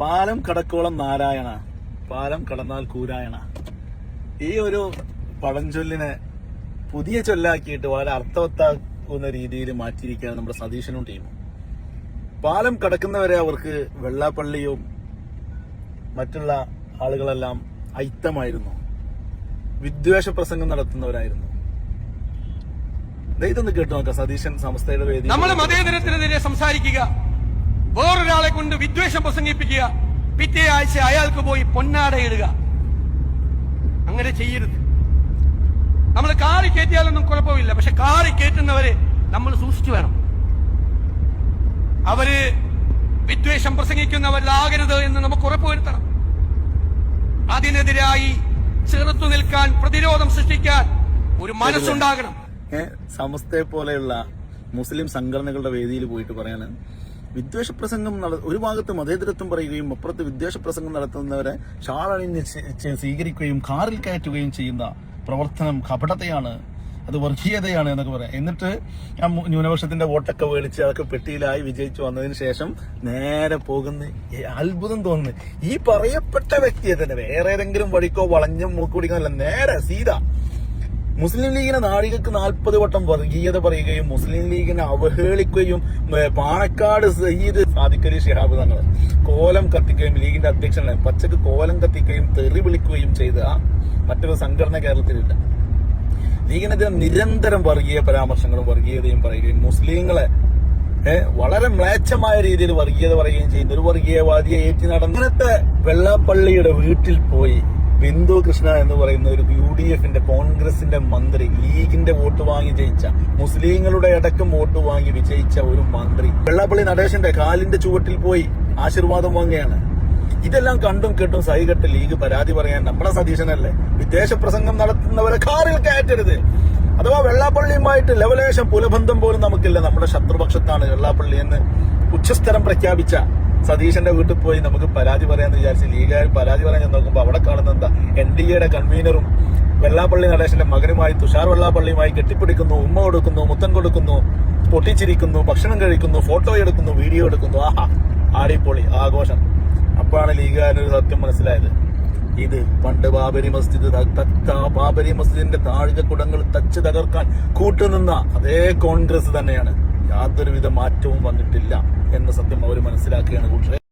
പാലം കടക്കോളം നാരായണ, പാലം കടന്നാൽ കൂരായണ. ഈ ഒരു പഴഞ്ചൊല്ലിനെ പുതിയ ചൊല്ലാക്കിയിട്ട് വളരെ അർത്ഥവത്താക്കുന്ന രീതിയിൽ മാറ്റിയിരിക്കുകയാണ് നമ്മുടെ സതീശനും ടീമും. പാലം കടക്കുന്നവരെ അവർക്ക് വെള്ളാപ്പള്ളിയും മറ്റുള്ള ആളുകളെല്ലാം അയിത്തമായിരുന്നു, വിദ്വേഷ പ്രസംഗം നടത്തുന്നവരായിരുന്നു. ഇതൊന്ന് കേട്ടു നോക്കാം. സതീശൻ സമസ്തയുടെ വേദി നമ്മൾ മതേതരത്തിനെതിരെ സംസാരിക്കുക, വേറൊരാളെ കൊണ്ട് വിദ്വേഷം പ്രസംഗിപ്പിക്കുക, പിറ്റേ ആഴ്ച അയാൾക്ക് പോയി പൊന്നാടയിടുക. അങ്ങനെ ചെയ്യരുത്. നമ്മൾ കാറി കയറ്റിയാലൊന്നും കുഴപ്പമില്ല, പക്ഷെ കാറി കയറ്റുന്നവരെ നമ്മൾ സൂക്ഷിച്ചു വേണം. അവര് വിദ്വേഷം പ്രസംഗിക്കുന്നവരിലാകരുത് എന്ന് നമുക്ക് ഉറപ്പുവരുത്തണം. അതിനെതിരായി ചെറുത്തു നിൽക്കാൻ, പ്രതിരോധം സൃഷ്ടിക്കാൻ ഒരു മനസ്സുണ്ടാകണം. സമസ്തയെ പോലെയുള്ള മുസ്ലിം സംഘടനകളുടെ വേദിയിൽ പോയിട്ട് പറയാണ് വിദ്വേഷ പ്രസംഗം ഒരു ഭാഗത്ത് മതേതരത്വം പറയുകയും അപ്പുറത്ത് വിദ്വേഷ പ്രസംഗം നടത്തുന്നവരെ ഷാളണിഞ്ഞ് സ്വീകരിക്കുകയും കാറിൽ കയറ്റുകയും ചെയ്യുന്ന പ്രവർത്തനം കപടതയാണ്, അത് വർഗീയതയാണ് എന്നൊക്കെ പറയാം. എന്നിട്ട് ആ ന്യൂനപക്ഷത്തിന്റെ വോട്ടൊക്കെ മേടിച്ച് അതൊക്കെ പെട്ടിയിലായി വിജയിച്ചു വന്നതിന് ശേഷം നേരെ പോകുന്ന അത്ഭുതം തോന്നുന്നു. ഈ പറയപ്പെട്ട വ്യക്തിയെ തന്നെ വേറെ ഏതെങ്കിലും വഴിക്കോ വളഞ്ഞും മൂക്കുപിടിക്കാനല്ല, നേരെ സീത മുസ്ലിം ലീഗിനെ നാഴികക്ക് 40 വട്ടം വർഗീയത പറയുകയും മുസ്ലിം ലീഗിനെ അവഹേളിക്കുകയും പാണക്കാട് സയ്യിദ് സാദിഖലി ശിഹാബ് തങ്ങൾ കോലം കത്തിക്കുകയും ലീഗിന്റെ അധ്യക്ഷനെ പച്ചക്ക് കോലം കത്തിക്കുകയും തെറി വിളിക്കുകയും ചെയ്ത മറ്റൊരു സംഘടന കേരളത്തിലില്ല. ലീഗിനെതിരെ നിരന്തരം വർഗീയ പരാമർശങ്ങളും വർഗീയതയും പറയുകയും മുസ്ലിങ്ങളെ വളരെ മ്ലേച്ഛമായ രീതിയിൽ വർഗീയത പറയുകയും ചെയ്യുന്ന ഒരു വർഗീയവാദിയെ ഏറ്റി നടന്നിട്ട് വെള്ളാപ്പള്ളിയുടെ വീട്ടിൽ പോയി ബിന്ദു കൃഷ്ണ എന്ന് പറയുന്ന ഒരു UDFന്റെ കോൺഗ്രസിന്റെ മന്ത്രി, ലീഗിന്റെ വോട്ട് വാങ്ങി ജയിച്ച, മുസ്ലിങ്ങളുടെ അടക്കം വോട്ട് വാങ്ങി വിജയിച്ച ഒരു മന്ത്രി വെള്ളാപ്പള്ളി നടേശന്റെ കാലിന്റെ ചുവട്ടിൽ പോയി ആശീർവാദം വാങ്ങുകയാണ്. ഇതെല്ലാം കണ്ടും കേട്ടും സഹികെട്ട് ലീഗ് പരാതി പറയാൻ നമ്മുടെ സതീശനല്ലേ വിദ്വേഷ പ്രസംഗം നടത്തുന്നവരെ കാറിൽ കയറ്റരുത്. അഥവാ വെള്ളാപ്പള്ളിയുമായിട്ട് ലവലേശം പുലബന്ധം പോലും നമുക്കില്ല, നമ്മുടെ ശത്രുപക്ഷത്താണ് വെള്ളാപ്പള്ളി എന്ന് ഉച്ചസ്ഥരം പ്രഖ്യാപിച്ച സതീശന്റെ വീട്ടിൽ പോയി നമുക്ക് പരാതി പറയാന്ന് വിചാരിച്ച് ലീഗുകാർ പരാതി പറയാൻ നോക്കുമ്പോൾ അവിടെ കാണുന്ന എന്താ, NDAയുടെ കൺവീനറും വെള്ളാപ്പള്ളി നടേശന്റെ മകനുമായി തുഷാർ വെള്ളാപ്പള്ളിയുമായി കെട്ടിപ്പിടിക്കുന്നു, ഉമ്മ കൊടുക്കുന്നു, മുത്തം കൊടുക്കുന്നു, പൊട്ടിച്ചിരിക്കുന്നു, ഭക്ഷണം കഴിക്കുന്നു, ഫോട്ടോ എടുക്കുന്നു, വീഡിയോ എടുക്കുന്നു. ആഹാ, ആടിപ്പൊളി ആഘോഷം. അപ്പോഴാണ് ലീഗുകാരനൊരു സത്യം മനസ്സിലായത്. ഇത് പണ്ട് ബാബരി മസ്ജിദിന്റെ താഴികക്കുടങ്ങൾ തച്ച് തകർക്കാൻ കൂട്ടുനിന്ന അതേ കോൺഗ്രസ് തന്നെയാണ്. യാതൊരുവിധ മാറ്റവും വന്നിട്ടില്ല എന്ന സത്യം അവർ മനസ്സിലാക്കുകയാണ് കൂട്ടരെ.